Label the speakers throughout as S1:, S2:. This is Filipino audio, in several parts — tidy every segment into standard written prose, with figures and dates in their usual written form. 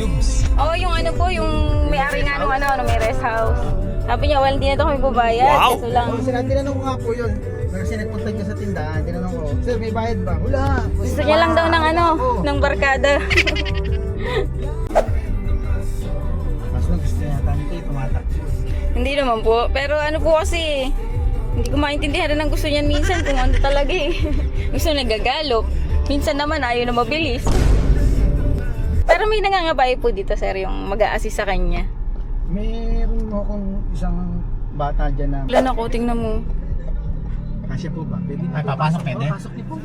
S1: Jubes.
S2: Oo, yung ano po, yung may-ari nga nung may rest house. Sabi niya, hindi na ito kami babayad.
S1: Wow!
S2: Kaso lang.
S3: Kasi tinanong ko nga po yun. Kasi nagpunta niya sa tindahan, tinanong ko, sir, may bayad ba? Wala.
S2: Gusto niya lang daw ng ng barkada.
S3: Mas gusto niya tanti, tumatak.
S2: Hindi naman po. Pero ano po kasi, hindi ko maintindihan rin ang gusto niyan minsan kung ano talaga eh. Gusto nagagalop. Minsan naman ayaw na mabilis. Pero may nangangabay po dito, sir, yung mag-a-assist sa kanya.
S3: Meron mo akong isang bata dyan na...
S2: Wala na ko, tingnan mo.
S3: Kasya po ba? Pwede
S1: Ay, papasok pwede?
S3: Pasok niyo po.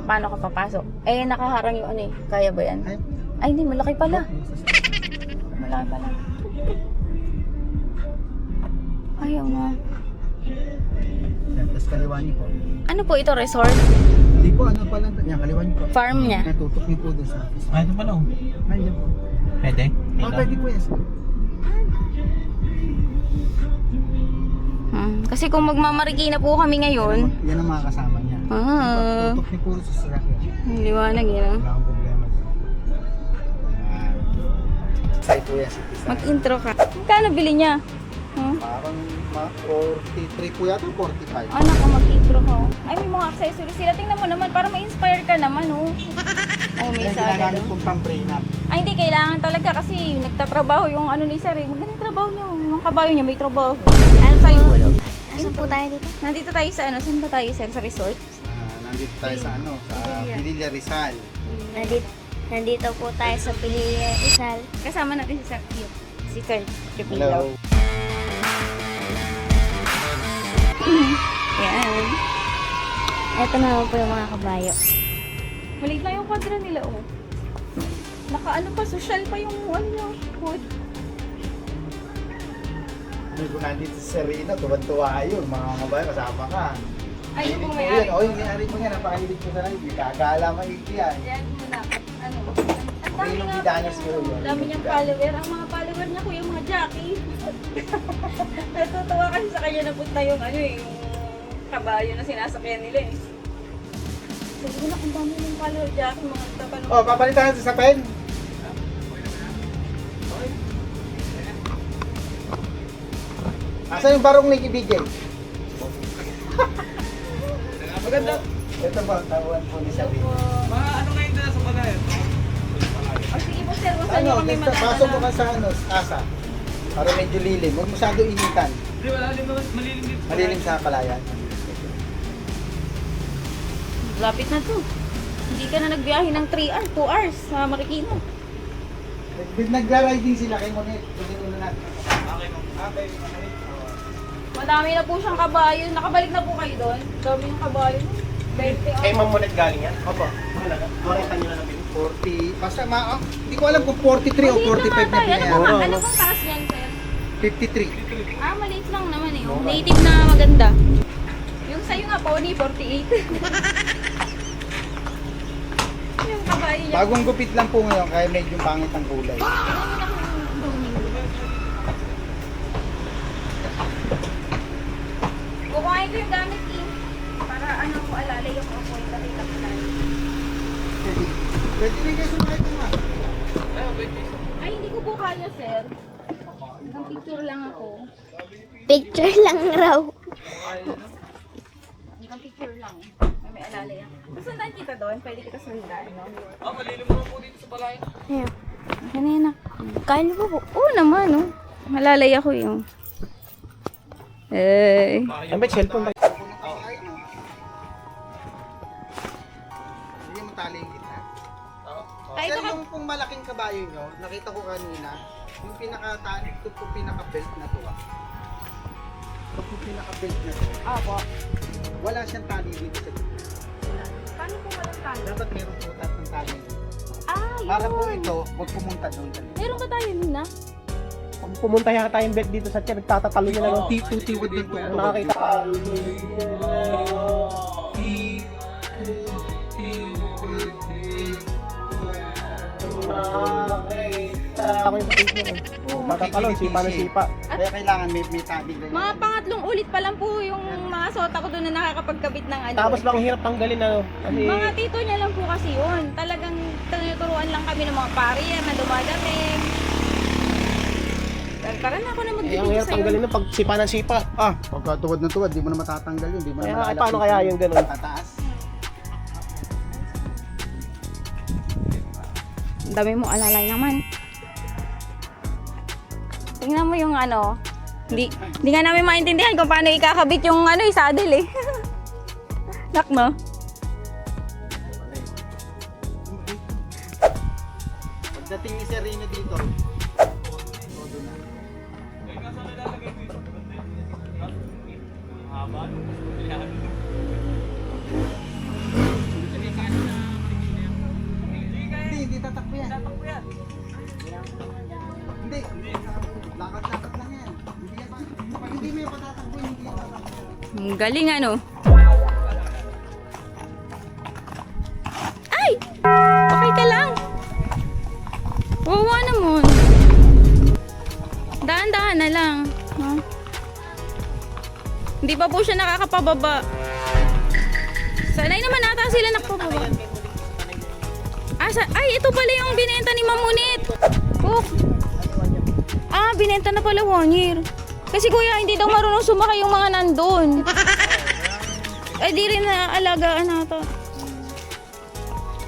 S2: Paano ka papasok? Eh, nakaharang yung ano eh. Kaya ba yan? Ay, hindi, malaki pala. Malaki pala. Ayaw na.
S3: Tapos kaliwa niyo po.
S2: Ano po ito, resort?
S3: Hindi po, ano pa lang. Yan, kaliwa niyo po.
S2: Farm niya?
S3: Natutok niyo po doon sa...
S1: Ay, ito pala.
S3: Nandiyan po.
S1: Pwede?
S3: Pwede po yan.
S2: Kasi kung magmamarikina po kami ngayon,
S3: Yan ang mga kasama niya. Tutok niyo po sa sasakyan.
S2: liwanag yun.
S3: Wala akong problema. Side po yan.
S2: Mag-intro ka. Magkano bili niya?
S3: Parang 43 po yata, 45.
S2: Anak ka, mag-intro ka. Ay, may mga accessories sila. Tingnan mo naman, para ma-inspire ka naman, oh. Oh, may
S3: Yan
S2: sada
S3: ginagamit
S2: doon.
S3: pong pang-brain up.
S2: Ay, hindi kailangan talaga kasi nagtatrabaho yung ano ni Sir eh. Maganda yung trabaho niya. Yung kabayo niya may trabaho. Ano sa'yo ulo?
S4: Saan po tayo dito?
S2: Nandito tayo sa ano? Saan ba tayo, Sir? Sa resort?
S3: Nandito tayo sa sa Pililla Rizal.
S4: Nandito po tayo sa Pililla Rizal.
S2: Kasama natin si Sir Cute. Si Sir Tripilo.
S3: Hello.
S2: Yan.
S4: Ito na po yung mga kabayo.
S2: Maliit lang yung kwadra nila, oh. Naka ano pa, social pa yung ano, food.
S3: Kung nandito si Serena, tuwan-tuwa yun. Mga kabayo, kasama ka.
S2: Ay, yung
S3: Mahilig po
S2: may-ari.
S3: yan. O, yung may-ari po yan. Napakahilig po sa nangyayon. Gagala maigi yan.
S2: Yan muna. Ano? Ang dami
S3: Rinong
S2: nga
S3: Vidanos
S2: po.
S3: ko yun.
S2: Ang dami niyang follower. Ang mga follower niya ko yung mga jockey. Natutuwa kasi sa kanya napunta yung ano eh, yung kabayo na sinasakyan nila eh. Sabi na, ang dami ng follower jockey, mga tatanong.
S3: Oh, papalitan sa pen. Asan yung barong ni BJ?
S1: Maganda.
S3: Ito ba, tawag po ni Sabi.
S1: Mga ano ngayon na sa pala yun?
S2: O sige po sir, kung saan
S3: Ano,
S2: niyo kami
S3: pasok mo
S2: madadala.
S3: ka sa asa. Para medyo lilim. Huwag masyado initan.
S1: Hindi, wala din naman. Malilim dito.
S3: Malilim sa palayan.
S2: Lapit na to. Hindi ka na nagbiyahe ng 3 hours, 2 hours sa Marikina.
S3: Nagra-riding sila kay Monet. Kunin muna natin.
S1: Okay, ma'am. Okay.
S2: Madami na po siyang kabayo. Nakabalik na po kayo doon. Dami ng kabayo. 20
S1: Kay Ma'am Monet galing yan? Opo. Malaga. Makita nyo na namin.
S3: 40, basta hindi ko alam kung 43 o 45 na
S2: Ano
S3: pinayan.
S2: ba? Ano bang taas yan, sir?
S3: 53.
S2: Maliit lang naman eh. Yung native na maganda. Yung sa'yo nga, pony, 48. Yung kabayo niya.
S3: Bagong gupit lang po ngayon kaya medyo pangit ang kulay.
S2: Kukuhain ko yung gamit eh. Para ano ko alalay yung ako yung nakita ko lang.
S3: Pwede rin kayo sumakay ito nga.
S2: Ay, hindi ko po kaya, sir. Ang picture lang ako.
S4: Picture lang raw.
S2: Ang picture lang. May alalay ako. Sundan kita doon. Pwede kita sundan, no?
S1: Ah, malilim mo po dito sa palayan.
S4: Ayan.
S2: Kanina.
S4: Kain po po.
S2: Oo naman, no? Malalay ako yung. Eh.
S1: Ay, may cellphone tayo.
S3: Hindi mo tali yung gitna.
S2: Ay,
S3: Sir,
S2: ito ka.
S3: yung pong malaking kabayo nyo, nakita ko kanina, yung ito po pinaka-belt na to. Ito po pinaka-belt na to.
S2: Apo.
S3: Wala siyang tali dito sa gitna.
S2: Paano po walang talo?
S3: Dapat meron po ng tali dito.
S2: Ah, yun.
S3: Para po ito, huwag pumunta doon.
S2: Meron ba tayo nun na?
S1: Kung pumunta yata tayong bet dito sa tiyan, nagtatatalo niya lang.
S3: Tutiwad din po.
S1: Nakakita ka. Ako yung sa Facebook. Matatalon, sipa na sipa.
S3: Kaya kailangan may tabi doon.
S2: Mga pangatlong ulit pa lang po yung mga sota ko doon na nakakapagkabit ng ano.
S1: Tapos lang ang hirap tanggalin ano. Kasi
S2: Mga tito niya lang po kasi yun. Talagang tinuturuan lang kami ng mga pariya na dumadating. Tara na ako na
S1: Eh, ang
S2: magbibigay
S1: hirap
S2: sa'yo.
S1: tanggalin ng pagsipa ng sipa.
S3: Pagka tuwad na tuwad, di mo na matatanggal yun. Di mo na
S1: Kaya,
S3: malalak.
S1: paano kaya yung ganun?
S3: Tataas.
S2: Ang dami mong alalay naman. Tingnan mo yung ano. Hindi nga namin maintindihan kung paano ikakabit yung ano, saddle eh. Nak no?
S3: Pagdating ni Sir Rino dito, hindi tatakbo yan. Hindi. Lakad-lakad lang yan. Hindi yan pag hindi mo yung patatakbo, hindi yan tatakbo.
S2: Ang galing ano. Ay! Okay ka lang. Wawa naman. Dahan-dahan na lang. No? Hindi pa po siya nakakapababa. Sanay naman ata sila nakapababa. Ay, ito pala yung binenta ni Mamunit. Oh. Binenta na pala 1 year. Kasi kuya, hindi daw marunong sumakay yung mga nandun. Ay, di rin na alagaan nato.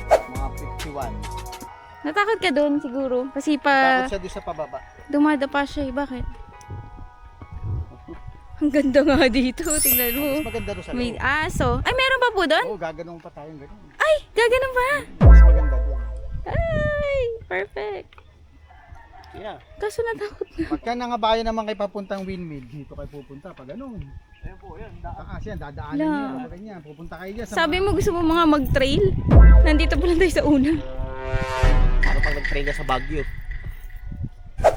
S3: Mga 51.
S2: Natakot ka doon siguro. Kasi
S3: Takot siya doon sa pababa.
S2: dumadapa siya eh. Bakit? Ang ganda nga dito. Tingnan mo.
S3: Mas maganda doon sa
S2: May
S3: loob.
S2: aso. Ay, meron pa po doon?
S3: Oo, gaganong pa tayong ganun.
S2: Ay, gaganon pa.
S3: Mas maganda doon.
S2: Ay, perfect.
S3: Yeah.
S2: Kaso natakot na.
S3: Pagka nangabayan naman kay papuntang windmill, dito kayo pupunta pag ganun. Ayun po, yan. Kasi yan, dadaanan
S2: La.
S3: niyo. Pag ganyan, pupunta kayo dyan.
S2: Sabi mo gusto mo mga mag-trail? Nandito pa lang tayo sa una.
S1: Para pag nag-train ka sa Baguio.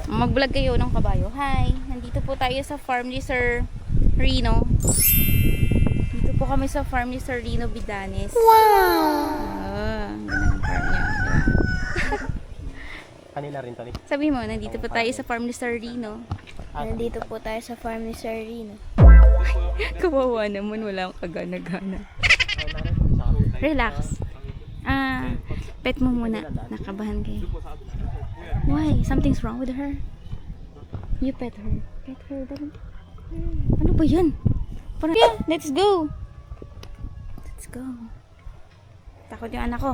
S2: Mag-vlog kayo ng kabayo. Hi! Nandito po tayo sa farm ni Sir Rino. Dito po kami sa farm ni Sir Rino Bidanes. Wow! Ang ganda ng farm niya. Diba?
S1: Kanila rin, Tony.
S2: Sabi mo, nandito po tayo sa farm ni Sir Rino.
S4: Nandito po tayo sa farm ni Sir Rino.
S2: Kawawa naman, wala akong kagana-gana. Relax. Pet mo muna. Nakabahan kayo. Why? Something's wrong with her? You pet her. Pet her. Ano ba yan? Parang, yeah, let's go. Let's go. Takot yung anak ko.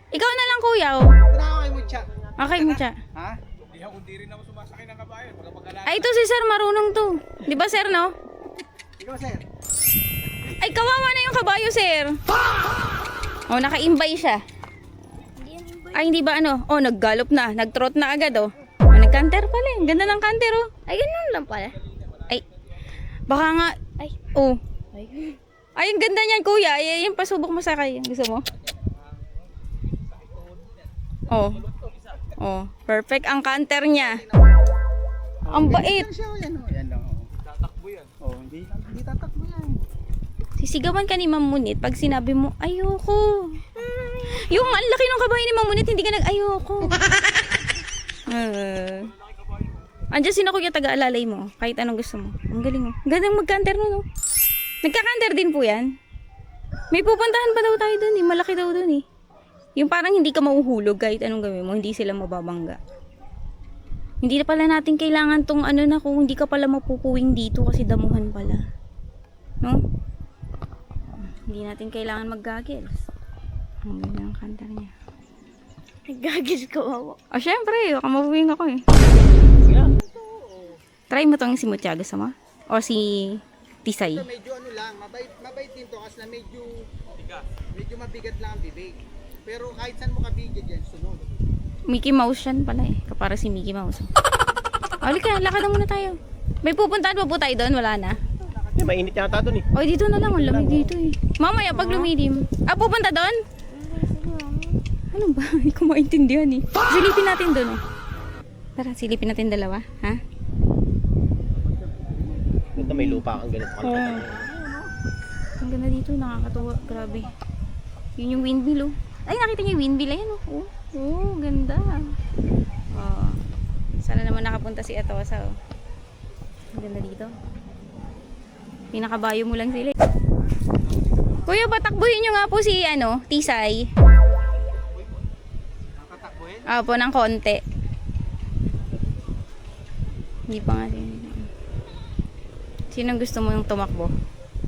S2: Ikaw na lang kuya. Oh.
S3: Ito na ako kay Mucha.
S2: Okay mo siya.
S3: Ha?
S2: Ay, ito si sir, marunong to. Di ba sir, no?
S3: Ikaw, sir.
S2: Ay, kawawa na yung kabayo, sir. Oh, naka-imbay siya. Ay, hindi ba ano? Oh, naggalop na. Nag-trot na agad, oh. Oh, nag-canter pala. Ang ganda ng canter, oh.
S4: Ay, ganun lang pala.
S2: Ay, baka nga. Ay, oh. Ay, ang ganda niyan, kuya. Ay, yung pasubok mo sa kay. Gusto mo? Oh. Oh, perfect ang canter niya. Ang bait.
S3: Yan siya, yan. Yan lang. Tatakbo yan. Oh, hindi tatakbo yan.
S2: Sisigawan ka ni Ma'am Munit pag sinabi mo, ayoko. Yung ang laki ng kabayo ni Ma'am Munit, hindi ka nag-ayoko. Andiyan si na kuya taga-alalay mo, kahit anong gusto mo. Ang galing mo. Gandang mag-canter mo, no? Nagka-canter din po yan. May pupuntahan pa daw tayo dun eh. Malaki daw dun eh. Yung parang hindi ka mahuhulog kahit anong gawin mo, hindi sila mababangga. Hindi na pala natin kailangan tong ano na kung hindi ka pala mapupuwing dito kasi damuhan pala. No? Hindi natin kailangan mag-goggles. Ang ganda ng canter niya.
S4: Nagagis ko ako.
S2: Oh, syempre. Baka mabuwing ako eh. Try mo tong si Mutya. Gusto mo? O si Tisay.
S3: Ito medyo ano lang, mabait din to kasi na medyo mabigat lang ang bibig. Pero kahit saan mo kabigyan yan, sunod.
S2: Mickey Mouse yan pala eh. Kapara si Mickey Mouse. Uli ka, lakad na muna tayo. May pupuntahan pa po tayo doon? Wala na.
S1: Eh, mainit yata dun eh.
S2: O, dito na lang. Ang lamig dito eh. Mamaya pag lumidim. Pupunta doon? Ano ba? Hindi ko maintindihan eh. Silipin natin doon oh. Tara, silipin natin dalawa. Ha?
S1: Ganda, may lupa kang ganito.
S2: Ang ganda dito. Nakakatuwa. Grabe. Yun yung windmill oh. Ay, nakita niyo yung windmill. Ayan oh. Oh, ganda. Oh. Sana naman nakapunta si Atosa oh. Ang ganda dito. Pinakabayo mo lang sila. Kuya, patakbuhin nyo nga po si, Tisay.
S3: Nakatakbuhin?
S2: Opo, ng konti. Hindi pa nga din. Sinong gusto mo yung tumakbo?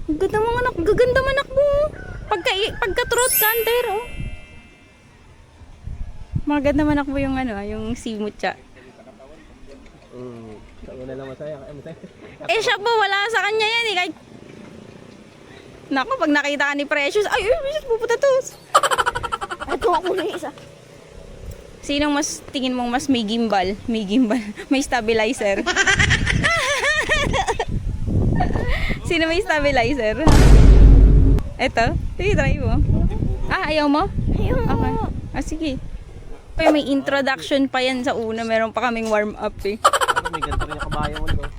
S2: Ang ganda mo anak, gaganda man mo. Pagka throat canter, oh. Maganda man mo yung yung simutya.
S1: Sa una lang masaya.
S2: Siya po, wala sa kanya yan eh. Kahit... Naku, pag nakita ka ni Precious, ay, Precious, pupunta to.
S4: Ito ako na isa.
S2: Sinong mas tingin mong mas may gimbal? May gimbal. May stabilizer. Sino may stabilizer? Eto? Sige, try mo. Ayaw mo?
S4: Ayaw mo.
S2: Okay. Sige. May introduction pa yan sa una. Meron pa kaming warm up eh.
S1: May ganito rin yung kabayo mo, no?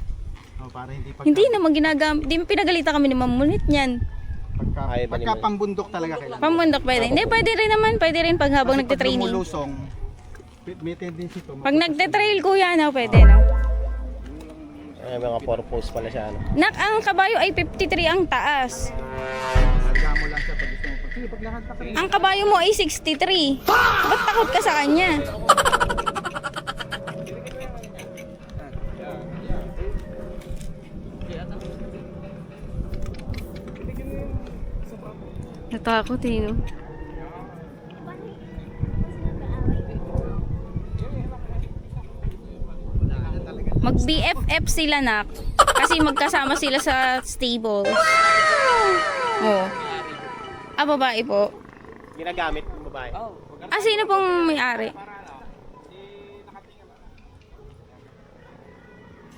S3: Para hindi
S2: Hindi naman ginagamit. Hindi pinagalitan kami ni Mamunit niyan.
S3: Pagka pangbundok talaga kailangan.
S2: Pamundok pwede. Hindi, pwede rin naman. Pwede rin pag habang
S3: Kasi pag
S2: nagte-training.
S3: lumulusong, may tendency to.
S2: Pag nagte-trail kuya, pwede no?
S1: Ay, mga purpose pala siya, ano?
S2: Nak, ang kabayo ay 53 ang taas.
S3: Sadya mo lang siya pag gusto mo. Sige, paglakad pa kayo.
S2: Ang kabayo mo ay 63. Ba't takot ka sa kanya? Natakot eh, no? Mag-BFF sila, nak. Kasi magkasama sila sa stables. Oh. Babae po.
S1: Ginagamit ng babae.
S2: Sino pong may-ari?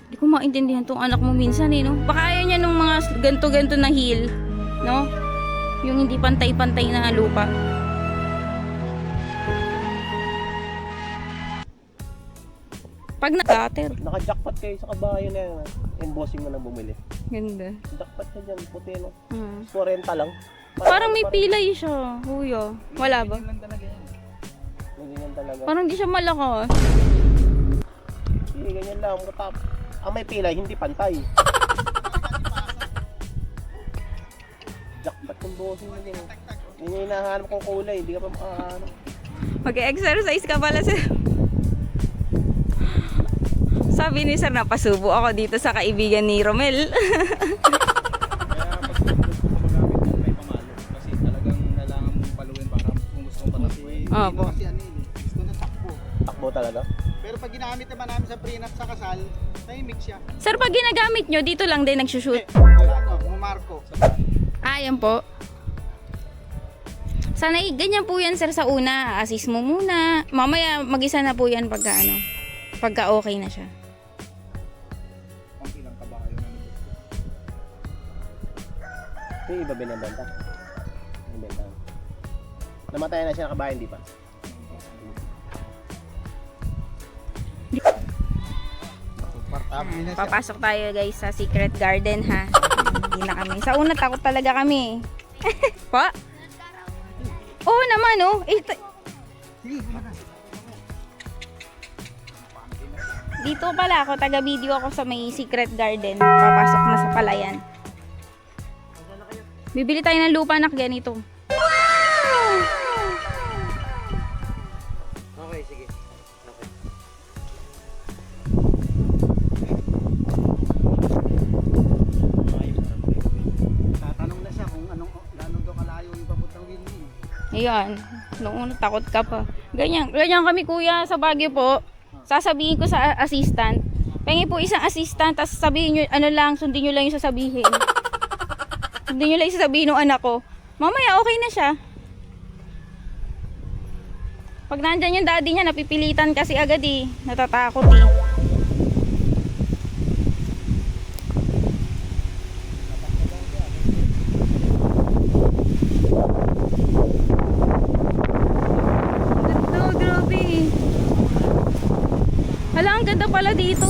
S2: Hindi ko maintindihan tong anak mo minsan eh, no? Baka ayaw niya nung mga ganto-ganto na heel, no? Yung hindi pantay-pantay na lupa. Pag na-cutter.
S1: Naka-jackpot kayo sa kabayo na yan. Embossing mo lang bumili.
S2: Ganda.
S1: Jackpot ka dyan, puti, no?
S2: 40
S1: 40 lang.
S2: Parang may pilay siya, kuya. Wala ba?
S1: Hindi yan talaga.
S2: Parang di siya malakas.
S1: Hindi, ganyan lang. Matap. Ang may pilay, hindi pantay. Jackpot yung bossing mo din. Yun yung hinahanap kong kulay. Hindi ka pa makahanap.
S2: Mag-exercise ka pala sir. Sabi ni sir, napasubo ako dito sa kaibigan ni Romel.
S5: Kaya pag gusto mo magamit mo may pamalo kasi talagang kailangan mong paluin para kung gusto mong patakbuhin.
S2: Opo.
S3: Kasi ano yun, gusto na takbo.
S1: Takbo talaga.
S3: Pero pag ginamit naman namin sa prenup sa kasal, tahimik siya.
S2: Sir, pag ginagamit nyo, dito lang din nagsushoot.
S3: Mumarko.
S2: Yan po. Sana ganyan po yan sir sa una. Assist mo muna. Mamaya mag-isa na po yan pagka pagka okay na siya.
S5: Pang ilang kabayo na nito.
S1: Yung iba binibenta. Binibenta. Namatay na siya ng kabayan, di pa?
S2: Papasok tayo guys sa secret garden ha. Hindi na kami. Sa una takot talaga kami. Pa? Oo naman oh. Dito pala ako, taga-video ako sa may secret garden. Papasok na sa palayan. Bibili tayo ng lupa na ganito.
S1: Okay, sige. Okay.
S3: Tatanong na siya kung gano'n daw kalayo yung papuntang Winnie.
S2: Ayan. Noong una takot ka pa. Ganyan kami kuya sa Baguio po. Sasabihin ko sa assistant. Pengi po isang assistant, tapos sabihin nyo, sundin nyo lang yung sasabihin. Sundin nyo lang yung sasabihin ng anak ko. Mamaya okay na siya. Pag nandyan yung daddy niya, napipilitan kasi agad eh. Natatakot eh. Ganda, grabe. Hala, ang ganda pala dito.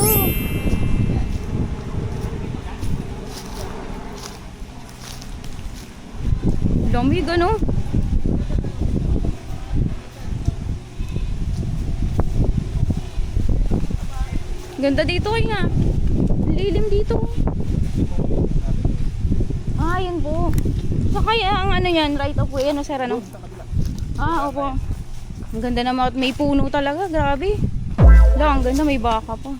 S2: Dami gano. Ganda dito kaya nga. Lilim dito. yun po. So kaya ang ano yan, right of way, ano sir, ano? Ah, opo. Ang ganda naman at may puno talaga, grabe. Wala, ang ganda, may baka pa.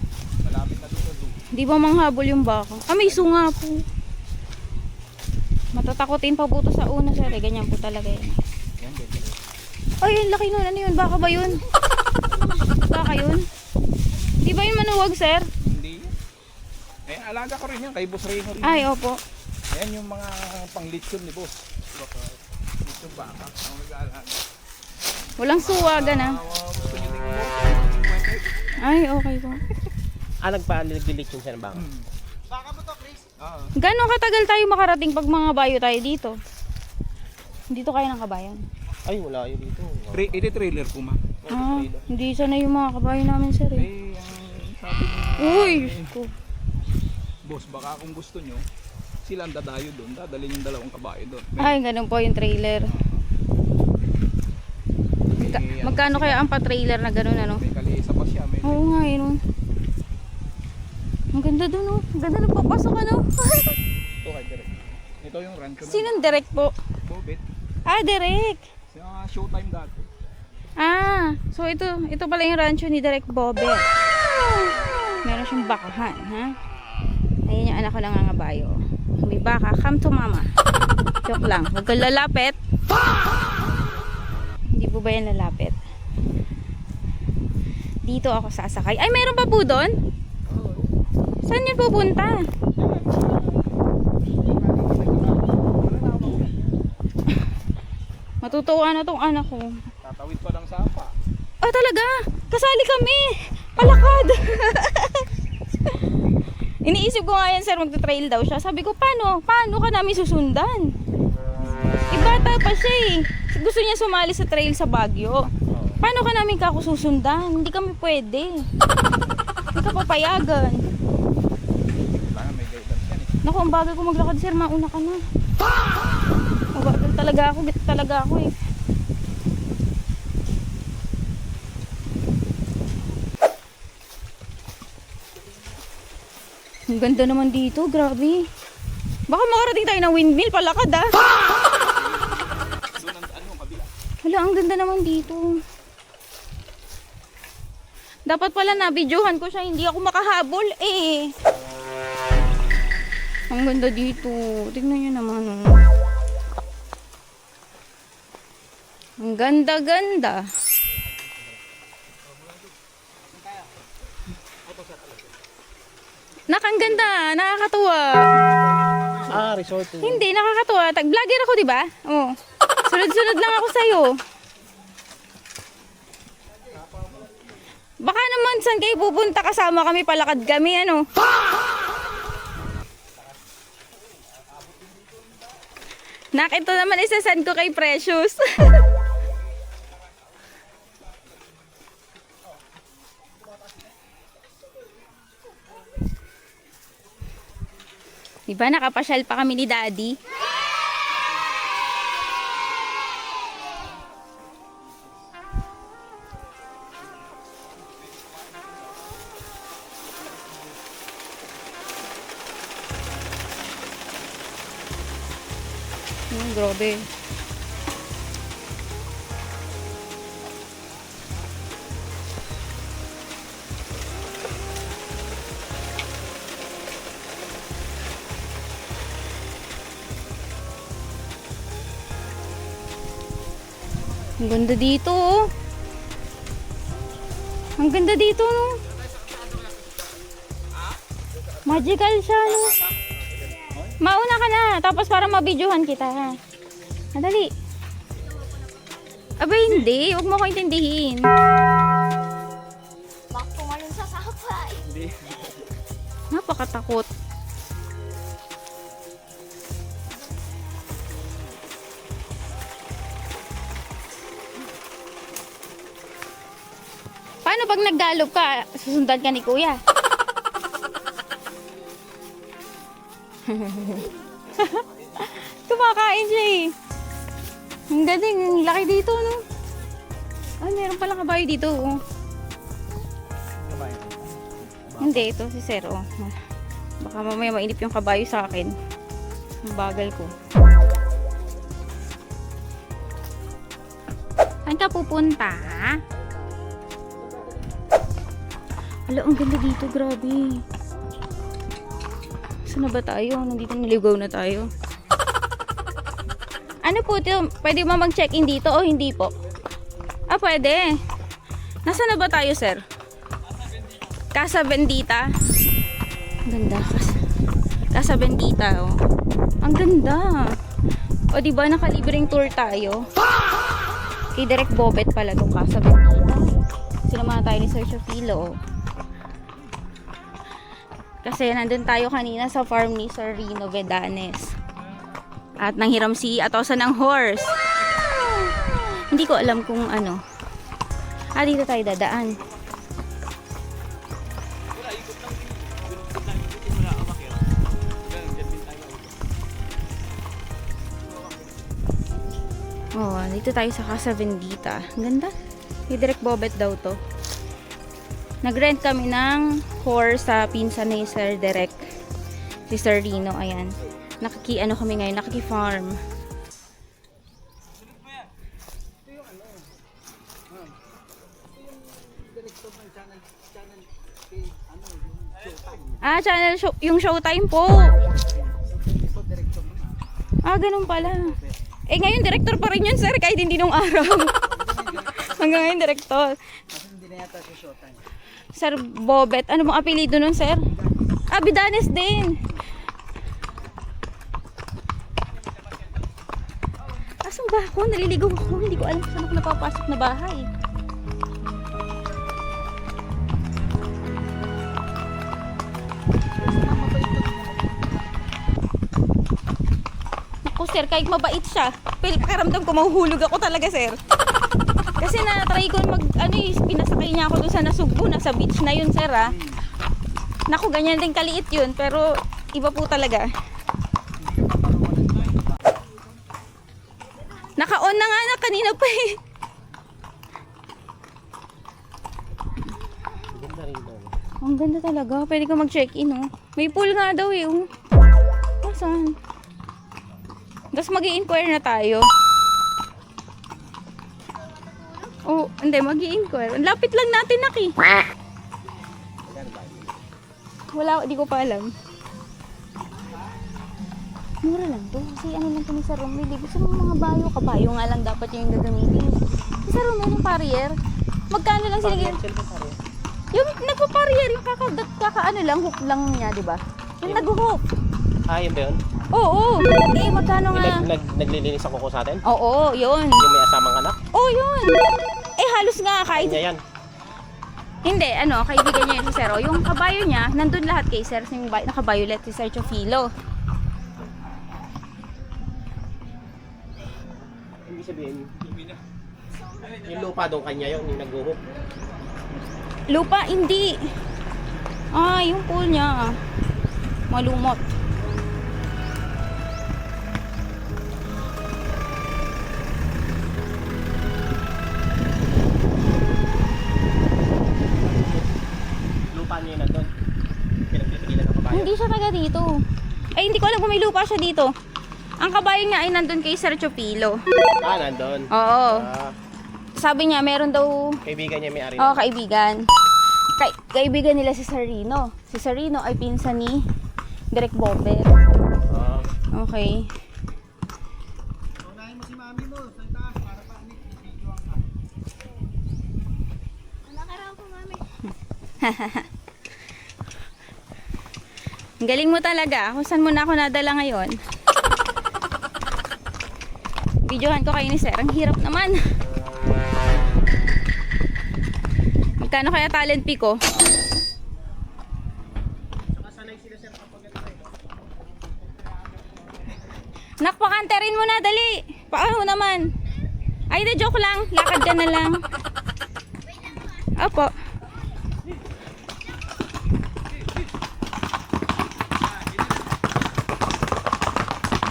S5: Malapit na dito.
S2: Di ba manghabol yung baka? Ah, may sunga po. Matatakotin pa po to sa una sir, ganyan po talaga yan.
S5: Yan, ganyan.
S2: Ay, ang laki nun, ano yun? Baka ba yun? Baka yun? Di ba yun manuwag sir?
S5: Hindi. Eh, alaga ko rin yan. Kay Boss Reno rin.
S2: Ay, opo.
S5: Ayan yung mga panglitsyon ni Boss. Baka litsyon baka. Ang nag-aalaga.
S2: Walang suwaga na.
S5: Gusto niyo din
S2: Ay, okay po.
S1: Nagpa-nagdilit yun siya ng baka.
S3: Baka mo to, Chris?
S2: Gano'ng katagal tayo makarating pag mga bayo tayo dito? Dito kaya ng kabayan?
S1: Ay, wala yun dito.
S5: Ito trailer ko ma.
S2: Ah, hindi sana yung mga kabayo namin sir eh.
S5: Eh, ang sabi ni
S2: Uy! Ko.
S5: Boss, baka kung gusto nyo, sila ang dadayo doon. Dadalhin yung dalawang kabayo doon.
S2: Ay, ganun po yung trailer. Magkano kaya ang pa-trailer na ganun ano?
S5: May kalisa pa siya. May
S2: Oo nga yun. Ang ganda dun oh. Ang ganda nung papasok ano.
S5: ito kay Direk. Ito yung rancho na.
S2: Sinong direct po?
S5: Bobit.
S2: Ah, direct.
S5: Sa showtime dati.
S2: Ah, so ito pala yung rancho ni Direk Bobet. Meron siyang bakahan, ha? Ayun yung anak ko nangangabayo. May baka, come to mama. Joke lang, huwag kang lalapit. Hindi po ba yan lalapit? Dito ako sasakay. Ay, meron pa po doon? Saan yun pupunta? Matutuwa na tong anak ko.
S5: Tatawid pa ng sapa.
S2: Ah, talaga? Kasali kami! Palakad! Iniisip ko nga yan, sir, magta-trail daw siya. Sabi ko, paano? Paano ka namin susundan? Ibata pa siya eh. Gusto niya sumali sa trail sa Baguio. Paano ka namin kakususundan? Hindi kami pwede. Hindi ka papayagan.
S5: Kailangan may guidance yan eh.
S2: Naku, ang bagay ko maglakad, sir. Mauna ka na. Mabagal talaga ako. Bit talaga ako eh. Ang ganda naman dito. Grabe. Baka makarating tayo ng windmill. Palakad ah.
S5: Doon ang kabila.
S2: Wala, ang ganda naman dito. Dapat pala na-videohan ko siya. Hindi ako makahabol eh. Ang ganda dito. Tignan nyo naman. Oh. Ang ganda-ganda. Ang ganda. Nakakatuwa.
S1: Resort.
S2: Hindi, nakakatuwa. Vlogger ako, di ba? Oh. Sunod-sunod lang ako sa'yo. Baka naman saan kayo pupunta, kasama kami, palakad kami, ano? Ito naman isasend ko kay Precious. Diba, nakapasyal pa kami ni Daddy. Grabe. Ang ganda dito, oh. Ang ganda dito, no. Magical siya, no. Mauna ka na, tapos para mabidyohan kita, ha. Madali. Aba, hindi. Huwag mo ko intindihin.
S4: Baka pumalun sa sapay.
S2: Napakatakot. Paano pag naggalop ka, susundan ka ni Kuya? Kumakain siya eh. Ang galing, ang laki dito, no? Ay, meron palang kabayo dito, oh. Hindi, ito si Sir, oh. Baka mamaya mainip yung kabayo sa akin. Ang bagal ko. Saan ka pupunta? Ala, ang ganda dito. Grabe. Saan na ba tayo? Nandito naligaw na tayo. Ano po ito? Pwede ba mag-check-in dito o hindi po? Ah, pwede. Nasaan na ba tayo, sir? Casa Bendita. Ang ganda. Casa Bendita, oh. Ang ganda. O, diba nakalibreng tour tayo? Kay Direk Bobet pala itong Casa Bendita. Sinamahan tayo ni Sir Chofilo, oh. Kasi nandun tayo kanina sa farm ni Sir Rino Vedanes. At nanghiram si Atosa ng horse. Hindi ko alam kung ano. Ah, dito tayo dadaan. Oh, dito tayo sa Casa Bendita. Ang ganda. May Direk Bobet daw to. Nag-rent kami ng horse sa pinsan ni Sir Direk. Si Sir Rino, ayan. Ano kami ngayon, nakiki-farm. Ah, channel show, yung Showtime po. Ah, ganun pala. Eh, ngayon, director pa rin yun, sir, kahit hindi nung araw. Hanggang ngayon, director.
S3: Hindi na yata sa Showtime.
S2: Sir Bobet, ano bang apelido nun, sir? Ah, Vedanes din. Asan ba ako? Naliligaw ako. Hindi ko alam kung saan ako napapasok na bahay. Naku, sir, kahit mabait siya, pakiramdam ko mahuhulog ako talaga, sir. Kasi na-try ko pinasakay niya ako doon sa Nasugbu, nasa beach na yun, sir, ah. Naku, ganyan din kaliit yun, pero iba po talaga. Naka-on na nga na kanina pa eh.
S1: Ganda rin doon.
S2: Ang ganda talaga. Pwede ka mag-check-in, oh. May pool nga daw eh, oh. Saan? Tapos mag-i-inquire na tayo. Oh, hindi, mag-i-inquire. Lapit lang natin, Naki. Wala, di ko pa alam. Mura lang to. Kasi ano lang to ni Sir Romel. Gusto mo mga bayo. Kabayo nga lang dapat yung gagamitin. Si Sir Romel yung parier. Magkano lang sila yung nagpa-parier. Yung kaka-ano lang, hook lang niya, di ba? Yung nag-hook.
S1: Ah, yun ba yun?
S2: Oo. Eh, magkano nga?
S1: Naglilinis ako sa atin?
S2: Oo, yun.
S1: Yung may asamang anak?
S2: Oo, yun. Eh, halos nga kahit...
S1: Kanya yan.
S2: Hindi, kaibigan niya yun si Sir. O, yung kabayo niya, nandun lahat kay Sir. Yung naka-violet si Sir Chofilo.
S1: Ibig sabihin, yung lupa doon kanya yun, yung nag-uhok.
S2: Lupa, hindi. Ah, yung pool niya. Malumot.
S1: Lupa niya na doon. Pinagpipigilan ng kabayo.
S2: Hindi siya taga dito. Ay, hindi ko alam kung may lupa siya dito. Ang kabayo niya ay nandun kay Sir Chofilo.
S1: Ah, nandun.
S2: Oo.
S1: Ah,
S2: Sabi niya, meron daw...
S1: kaibigan niya may ari.
S2: Oo, kaibigan. Kaibigan nila si Sir Rino. Si Sir Rino ay pinsan ni Direk Bobet.
S1: Ah,
S2: Okay.
S3: Unahin mo si mami mo sa taas para pa video ka.
S4: Nakaraan po, mami.
S2: Ang galing mo talaga. Kung saan mo na ako nadala ngayon. Videohan ko kayo ni Sir. Ang hirap naman. Magkano kaya talent fee ko? Nakpakanterin mo na, dali. Paano naman? Ay, na joke lang. Lakad ka na lang. Opo.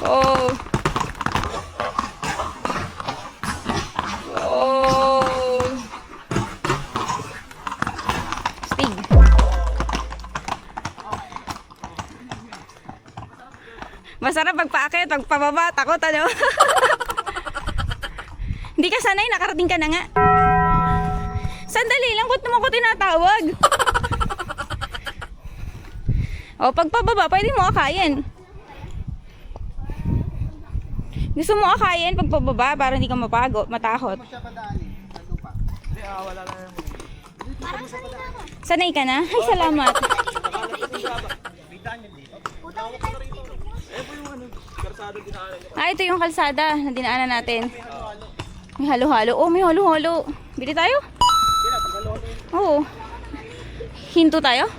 S2: Oh. Oh. Stig. masarap pagpaakit, pagpababa, takot ano. Hindi ka sanay, nakarating ka na nga. Sandali lang, ba't naman ko tinatawag? O, pagpababa, pwede mo akayin. Gusto mo akayin pagpababa para hindi ka matakot.
S3: Siya padaanin sa lupa.
S2: Sanay ka na? Ay, salamat. Ito yung kalsada na dinaanan natin. May halo-halo. Oh, may halo-halo. Bili tayo? Oo. Hinto tayo?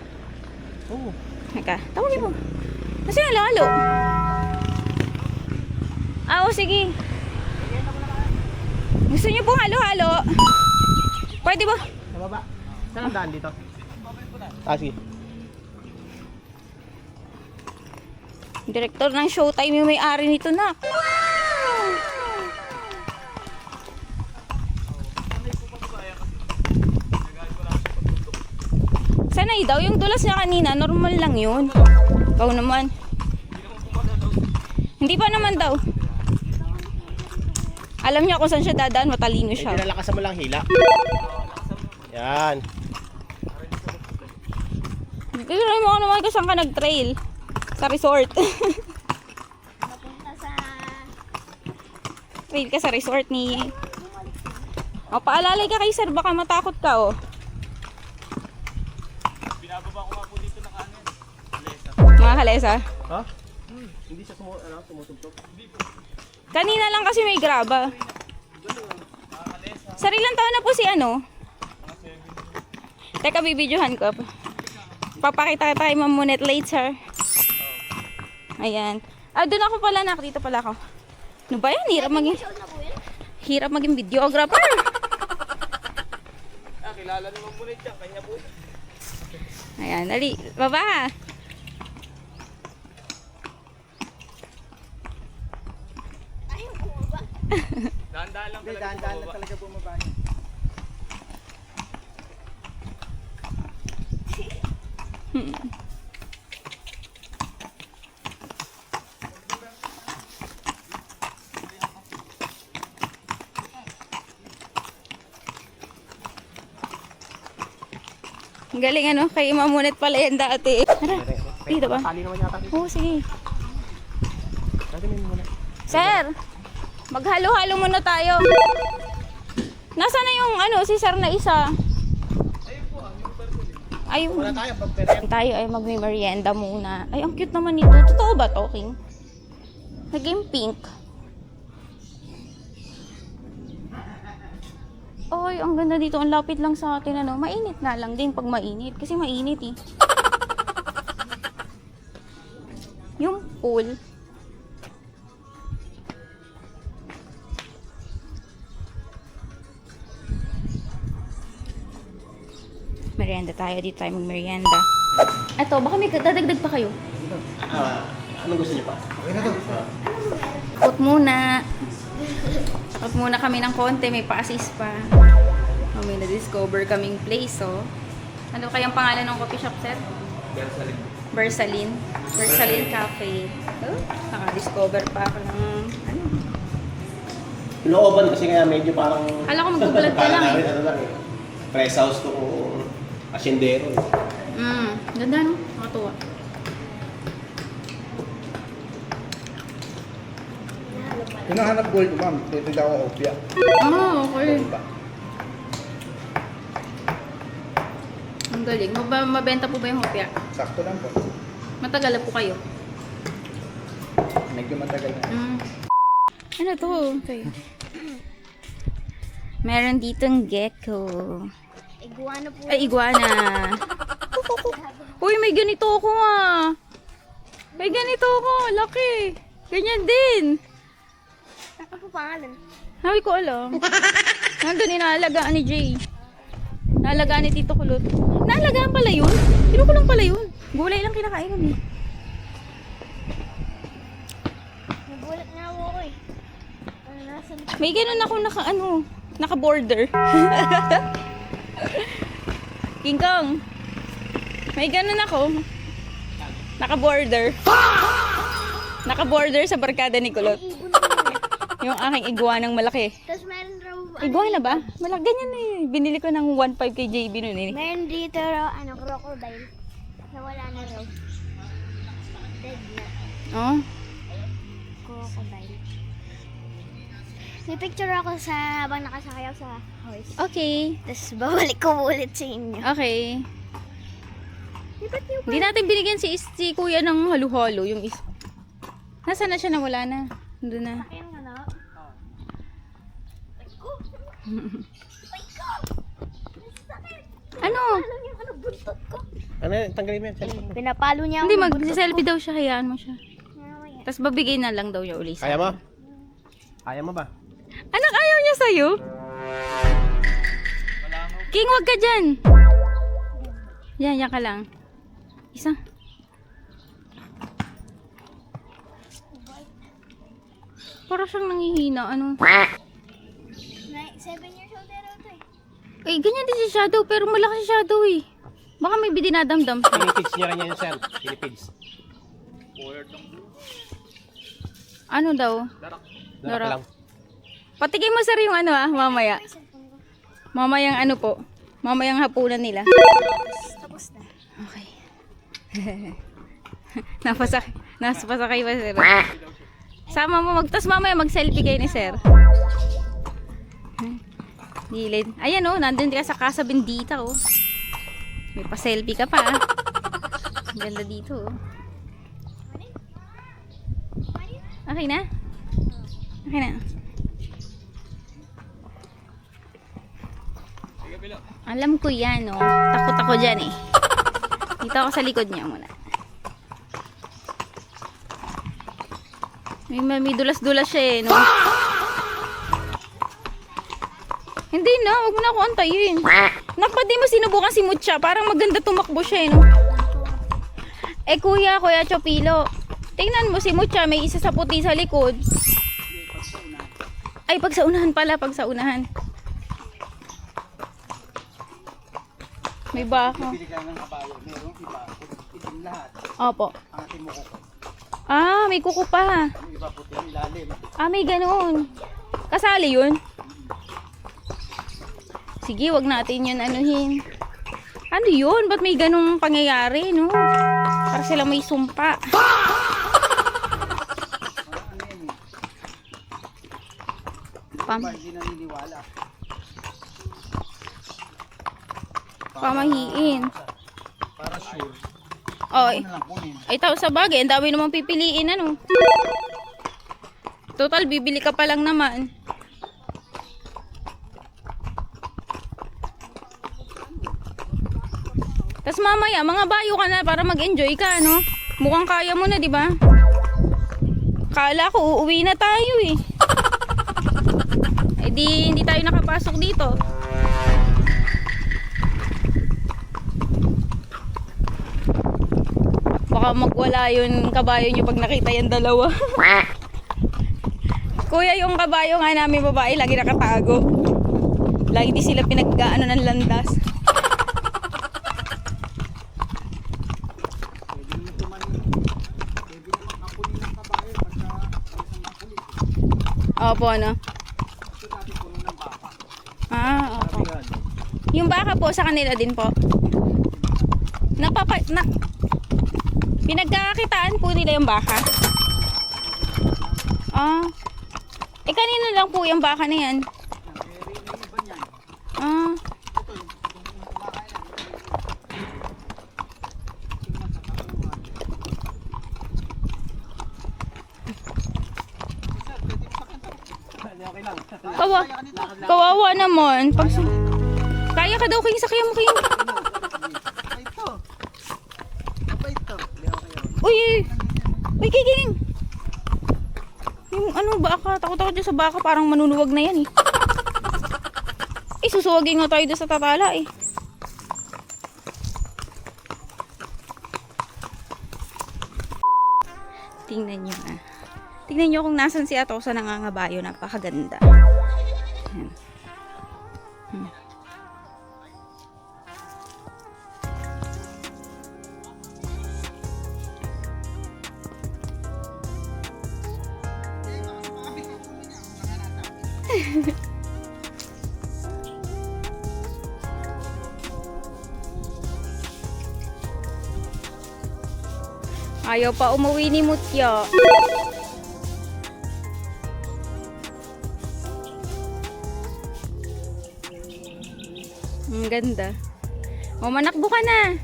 S1: Oo.
S2: Teka, tawagin mo. Kasi halo-halo. Oo, sige. Gusto niyo pong halo-halo? Pwede ba?
S1: Sa baba. Saan ang daan dito? Sige.
S2: Direktor ng Showtime yung may-ari nito na. Sanay daw, yung tulas niya kanina, normal lang yun. Ikaw naman. Hindi pa naman daw. Alam niya kung saan siya dadaan, matalino siya.
S1: Pinalakasan mo lang hila. Yan.
S2: Tignan mo naman kung saan ka nag-trail. Sa resort.
S4: Napunta sa...
S2: Trail ka sa resort ni... O, paalalay ka kay sir, baka matakot ka, oh. Mga kalesa.
S1: Ha? Hindi siya tumutugtog.
S2: Kanina lang kasi may graba. Sarilang taon na po si ano. Teka, bibidyohan ko. Papakita kita kay Ma'am Monet later. Ayan. Ah, doon ako pala, dito pala ako. Ano ba yan? Hirap maging videographer.
S1: Kilala naman muna dyan, kanya po.
S2: Ayan, dali. Baba.
S5: Dahan-dahan lang
S3: Hindi,
S5: talaga.
S3: dahan-dahan lang talaga bumaba niya.
S2: Ang galing ano, kay Ma'am Monet pala yan dati. Tara, dito ba?
S1: Tali naman yata.
S2: Oo, sige.
S1: Dati mo muna.
S2: Sir, maghalo-halo muna tayo. Nasaan na yung ano, si sir na isa? Ayun.
S1: Wala tayo, pagpere.
S2: Tayo ay magme-merienda muna. Ay, ang cute naman nito. Totoo ba to, King? Naging pink. Ay, ang ganda dito. Ang lapit lang sa atin, ano. Mainit na lang din pag mainit. Kasi mainit, eh. Yung pool. Merienda tayo. Dito tayo mag-merienda. Eto, baka may dadagdag pa kayo.
S1: Anong gusto niyo pa?
S3: Okay na to.
S2: Takot muna. Takot muna kami ng konti. May pa-assist pa. Oh, may na-discover kaming place, oh. Ano kayang pangalan ng coffee shop, sir? Bersalin. Bersalin Cafe. Oh, naka-discover pa ako ng, ano.
S1: Looban kasi kaya medyo parang...
S2: Kala ko mag-vlog ka lang, eh.
S1: Ano lang eh. Press house to kung asyendero.
S2: Ganda, no? Nakatuwa.
S3: Hinahanap gold ko, ma'am. Dito daw ako opya.
S2: Oh, okay. Ang galing. Mabenta po ba yung hopya?
S3: Sakto lang po.
S2: Matagal na po kayo.
S3: Medyo matagal na.
S2: Ano to? Okay. Meron ditong gecko.
S4: Iguana po.
S2: Ay, iguana. Uy, may ganito ako ah. May ganito ako. Laki. Ganyan din.
S4: Ano po pangalan?
S2: Hawi ko alam. Nandun inaalagaan ni Jay. Naalagaan ni Tito Kulot. Naalagaan pala yun? Kinukulong pala yun. Gulay lang kinakain nun eh.
S4: Nagulat nga ako eh. Ano nasa
S2: May ganun ako naka-border. King Kong. May ganun ako. Naka-border. Naka-border sa barkada ni Kulot.
S4: Ibon naman.
S2: Yung aking iguanang malaki.
S4: Tapos meron raw,
S2: Iguana ba? Malaki ganyan eh. Binili ko ng 1.5 kay JB nun eh.
S4: meron dito raw, crocodile. Nawala na raw. Dead na.
S2: Oh.
S4: Crocodile. May picture ako sa habang nakasakay ako sa horse.
S2: Okay.
S4: Tapos babalik ko ulit sa inyo.
S2: Okay.
S4: Ba't yung
S2: Hindi natin binigyan si kuya ng halo-halo. Yung Nasaan na siya? Nawala na. Doon na.
S4: yung ano?
S2: Ano?
S4: Alam niyo ano buntot ko?
S1: Ano, tanggalin mo yan. Cellphone mo.
S4: Pinapalo niya
S2: Hindi,
S4: ako.
S2: mag-selfie daw siya. Hayaan mo siya.
S4: Mamaya.
S2: Tapos babigay na lang daw niya uli sa
S1: Kaya mo? Kaya mo ba?
S2: Anak, ayaw niya sa'yo? King, wag ka dyan. Yan ka lang. Isa. Para siyang nangihina. Ano?
S4: 7 years old na raw to eh.
S2: Eh, ganyan din si Shadow. Pero malaki si Shadow eh. Baka may dinadamdam siya.
S1: Philippines niya rin yan, sir. Philippines.
S2: Ano daw?
S1: Darak
S2: Darak.
S1: lang.
S2: Patigay mo sir yung ano mamaya. Mamayang ano po. Mamayang hapunan nila.
S4: Tapos na.
S2: Okay. Napasakay ba sir? Sama mo tas mamaya mag-selfie kayo ni sir. Gilid. Ayan oh, nandun ka sa Casa Bendita oh. May pa-selfie ka pa. Ang ganda dito oh. Okay na? Okay na. Alam ko yan oh. Takot ako dyan eh. Dito ako sa likod niya muna. May dulas-dulas siya eh, no? Hindi na, wag mo na ako antayin. Nakpa, di mo sinubukan si Mucha. Parang maganda tumakbo siya eh, no? Eh kuya Chopilo. Tingnan mo si Mucha, may isa sa puti sa likod. Ay, pag sa unahan pala, pag sa unahan. May baka.
S3: Bili ka ng kabayo. Meron iba. Itim lahat.
S2: Opo.
S3: Ang ating mo kuko.
S2: Ah, may kuko pa.
S3: Yung iba puti ang ilalim.
S2: Ah, may ganoon. Kasali yun? Sige, wag natin yun anuhin. Ano yun? Ba't may ganong pangyayari, no? Para sila may sumpa.
S3: Ano yan eh.
S2: Pam
S3: Iba hindi naniniwala.
S2: pamahiin.
S3: Para sure.
S2: Oy.
S3: Ano lang kunin.
S2: Ay, tao sa bagay. Ang dami namang pipiliin, ano? Total, bibili ka pa lang naman. Tapos mamaya, mga bayo ka na para mag-enjoy ka, no? Mukhang kaya mo na, di ba? Kala ko, uuwi na tayo, eh. Eh, hindi tayo nakapasok dito. Baka magwala yung kabayo nyo pag nakita yung dalawa. Kuya, yung kabayo nga namin babae, lagi nakatago. Lagi di sila pinag-gaano ng landas.
S3: Pwede mo tumanin. Pwede naman kapulin ng kabayo. Basta isang kapulin.
S2: Opo, ano?
S3: Ito natin puno ng baka.
S2: Ah, opo.
S3: Sabi
S2: Yung baka po, sa kanila din po. Pinagkakakitaan po nila yung baka. Ah. Eh, kanino lang po yung baka na yan? Ah. Kawawa naman. Kaya ka daw, King. Sakyan mo, King.
S3: ito. Apa ito?
S2: Uy! Uy, King! Yung ano, baka. Takot ako dyan sa baka. Parang manunuwag na yan, eh. Eh, susuwagin nga tayo doon sa tatala, eh. Tingnan nyo, ah. Tingnan nyo kung nasan si Ato sa nangangabayo. Napakaganda. Ayan. Ayaw pa umuwi ni Mutya. Ang ganda. O, manakbo ka na.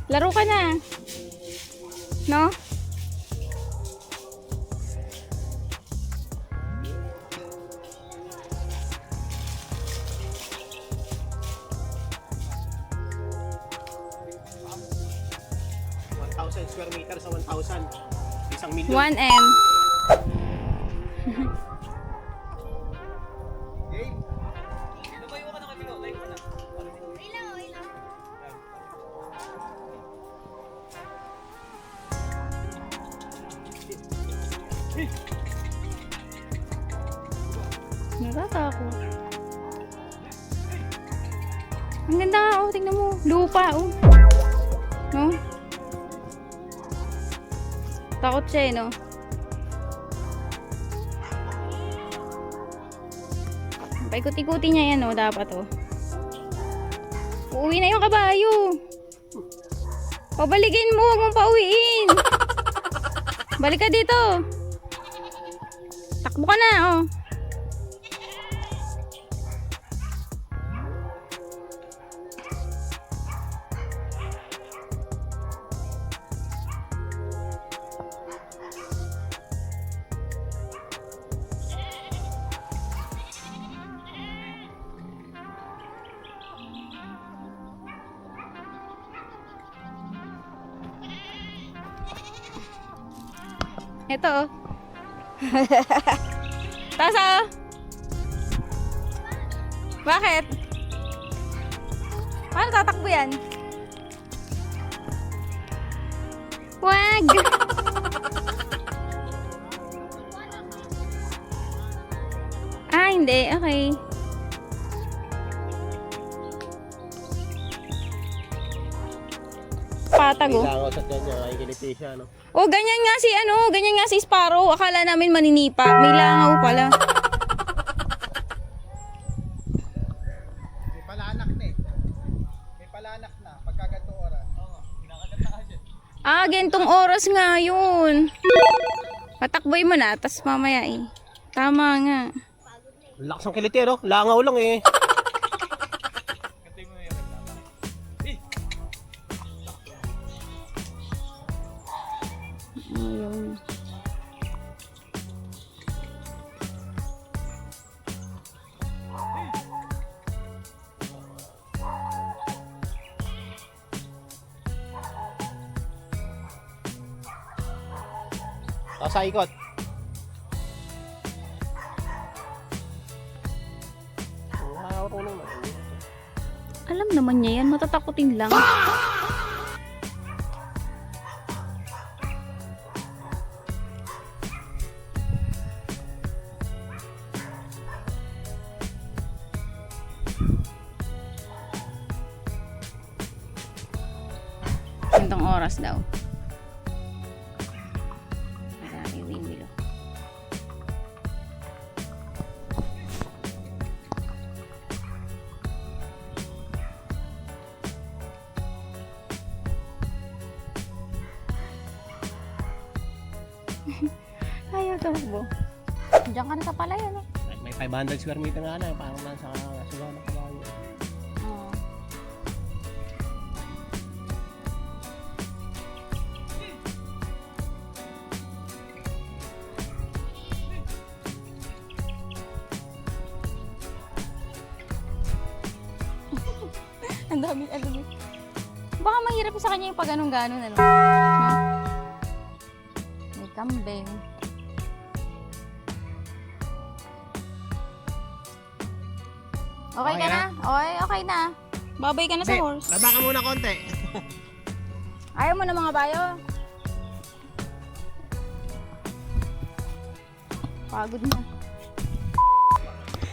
S2: Laro ka na. No?
S1: Square meter sa 1,000. 1,000,000.
S2: 1M. Natatakot. Ang ganda nga, oh. Tingnan mo. Lupa, oh. No? Takot siya, eh, no? Paikot-ikuti niya yan, oh. Dapat, oh. Uuwi na yung kabayo. Pabaligin mo. Huwag mong pauwiin. Balik ka dito. Takbo ka na, oh. Ito, oh. Taas, oh. Bakit? Paano tatakbo yan? Wag! Hindi. Okay. Patag, oh.
S1: Kailangan sa kanya, ay kiliti siya, no?
S2: Oh, ganyan nga si Sparrow. Akala namin maninipa. May langaw pala.
S3: May palanak na eh. May palanak na. Pagkagantong oras. Oo, kinakaganda ka siya.
S2: Ah, gentong oras nga yun. Patakboy mo na, tas mamaya eh. Tama nga.
S1: Lakas ng kiliti, no? Langaw lang eh.
S2: Ayun.
S1: Tapos sa ikot. Wow, tulong na.
S2: Alam naman niya yan, matatakutin lang. Gantong oras daw. Marami windmill. Ayaw takbo. Diyan ka na sa palayan, eh.
S1: May 500 square meter nga na, parang nasa suga ng kabayo.
S2: Oo. Ang daming alumi. Baka mahirap sa kanya yung pag anong-ganon, ano? No? May kambing. Okay ka na? Okay na. Babay ka na sa horse.
S1: Laba ka muna konti.
S2: Ayaw mo na mga bayo. Pagod na.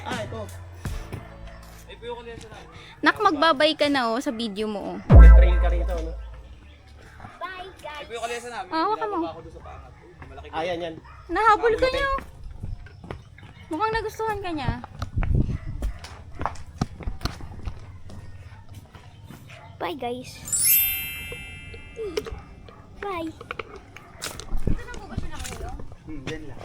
S1: Ah, ito.
S2: Nak, magbabay ka na, oh, sa video mo, oh.
S1: May trail ka rito, no?
S4: Bye, guys.
S2: Hawa ka mo.
S1: Ayan, yan.
S2: Nahabol ka niyo. Mukhang nagustuhan ka niya.
S4: Bye, guys. Bye.
S3: Yan lang.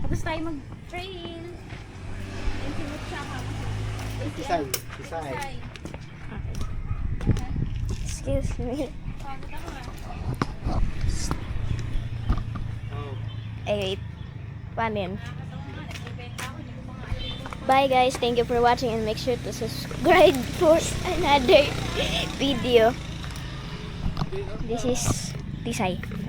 S2: Tapos tayo mag-trail. Thank you, Chaka.
S3: Isay. Isay.
S4: Excuse me.
S3: Oh.
S4: Wait. Paano yun? Bye guys, thank you for watching and make sure to subscribe for another video. This is Tisay.